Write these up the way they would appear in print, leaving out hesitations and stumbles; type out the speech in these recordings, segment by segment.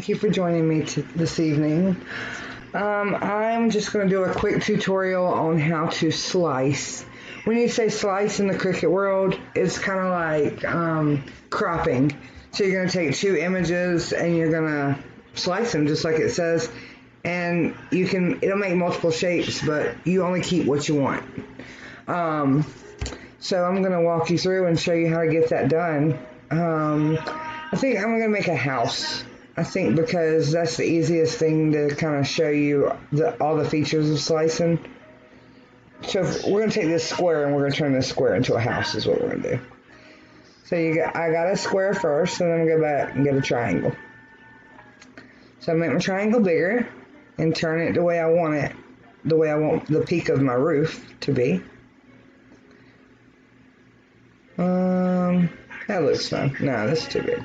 Thank you for joining me this evening. I'm just going to do a quick tutorial on how to slice. When you say slice in the Cricut world, it's kind of like cropping. So you're going to take two images and you're going to slice them just like it says. And it'll make multiple shapes, but you only keep what you want. So I'm going to walk you through and show you how to get that done. I think I'm going to make a house. I think because that's the easiest thing to kind of show you all the features of slicing. So we're going to take this square and we're going to turn this square into a house is what we're going to do. So I got a square first, and then I'm going to go back and get a triangle. So I make my triangle bigger and turn it the way I want it, the way I want the peak of my roof to be. That looks fun. No, that's too big.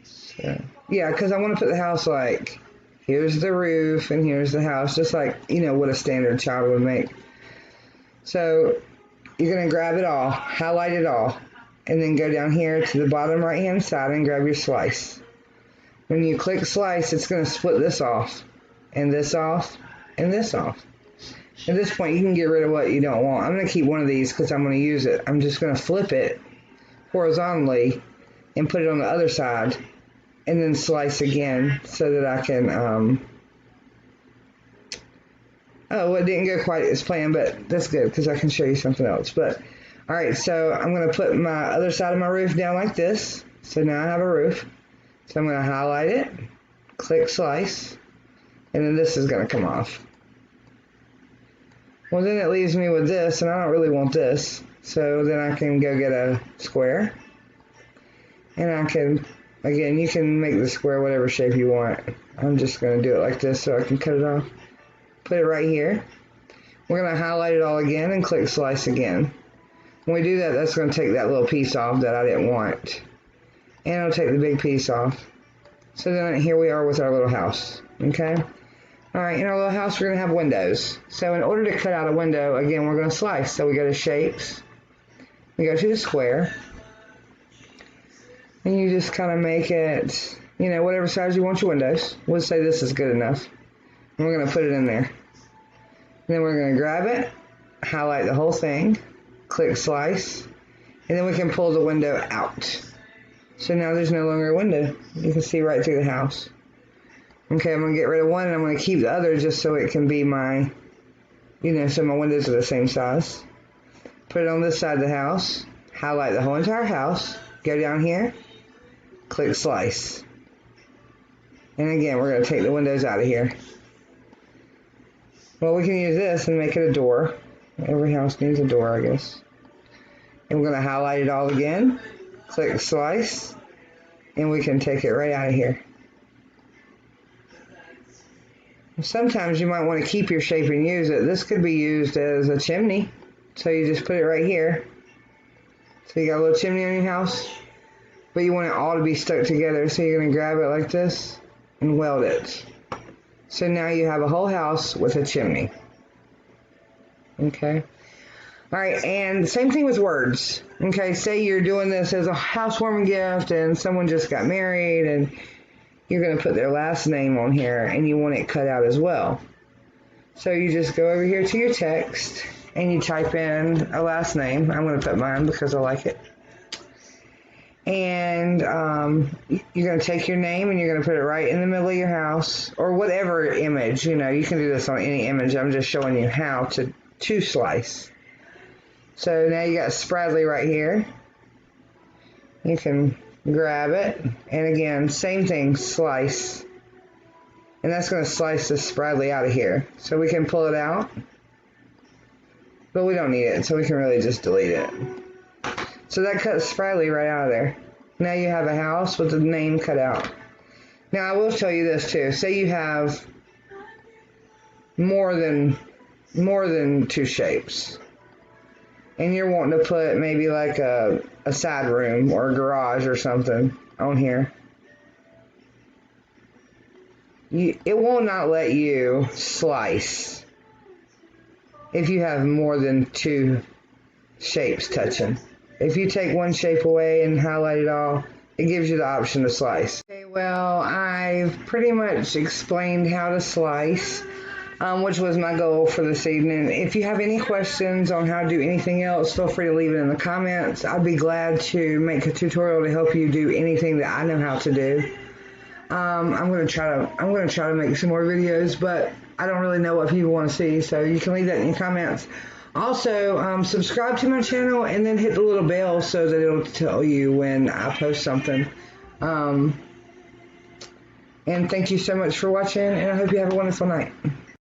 So, yeah, because I want to put the house like, here's the roof and here's the house, just like, what a standard child would make. So you're going to grab it all, highlight it all, and then go down here to the bottom right hand side and grab your slice. When you click slice, it's going to split this off, and this off, and this off. At this point, you can get rid of what you don't want. I'm going to keep one of these because I'm going to use it. I'm just going to flip it horizontally and put it on the other side, and then slice again so that I can, well, it didn't go quite as planned, but that's good because I can show you something else. But, all right, so I'm going to put my other side of my roof down like this. So now I have a roof. So I'm going to highlight it, click slice, and then this is going to come off. Well, then it leaves me with this, and I don't really want this. So then I can go get a square, and I can, again, you can make the square whatever shape you want. I'm just going to do it like this so I can cut it off. Put it right here. We're going to highlight it all again and click slice again. When we do that, that's going to take that little piece off that I didn't want. And it'll take the big piece off. So then here we are with our little house. Okay? Alright, in our little house, we're going to have windows. So in order to cut out a window, again, we're going to slice. So we go to shapes. We go to the square. And you just kind of make it, whatever size you want your windows. We'll say this is good enough. And we're going to put it in there. And then we're going to grab it, highlight the whole thing, click slice, and then we can pull the window out. So now there's no longer a window. You can see right through the house. Okay, I'm going to get rid of one, and I'm going to keep the other just so it can be my, so my windows are the same size. Put it on this side of the house, highlight the whole entire house, go down here, click slice. And again, we're going to take the windows out of here. Well, we can use this and make it a door. Every house needs a door, I guess. And we're going to highlight it all again, click slice, and we can take it right out of here. Sometimes you might want to keep your shape and use it. This could be used as a chimney. So you just put it right here. So you got a little chimney on your house, but you want it all to be stuck together. So you're going to grab it like this and weld it. So now you have a whole house with a chimney. Okay. All right, and same thing with words. Okay, say you're doing this as a housewarming gift and someone just got married and you're going to put their last name on here and you want it cut out as well. So you just go over here to your text and you type in a last name. I'm going to put mine because I like it. And you're going to take your name and you're going to put it right in the middle of your house or whatever image. You can do this on any image. I'm just showing you how to slice. So now you got Spradley right here. You can grab it, and again, same thing, slice. And that's going to slice the Spradley out of here. So we can pull it out, but we don't need it, so we can really just delete it. So that cuts Spradley right out of there. Now you have a house with the name cut out. Now I will tell you this too. Say you have more than two shapes. And you're wanting to put maybe like a side room or a garage or something on here. It will not let you slice if you have more than two shapes touching. If you take one shape away and highlight it all, it gives you the option to slice. Okay, well, I've pretty much explained how to slice, which was my goal for this evening. If you have any questions on how to do anything else, feel free to leave it in the comments. I'd be glad to make a tutorial to help you do anything that I know how to do. I'm gonna try to make some more videos, but I don't really know what people want to see, so you can leave that in your comments. Also, subscribe to my channel and then hit the little bell so that it'll tell you when I post something. And thank you so much for watching, and I hope you have a wonderful night.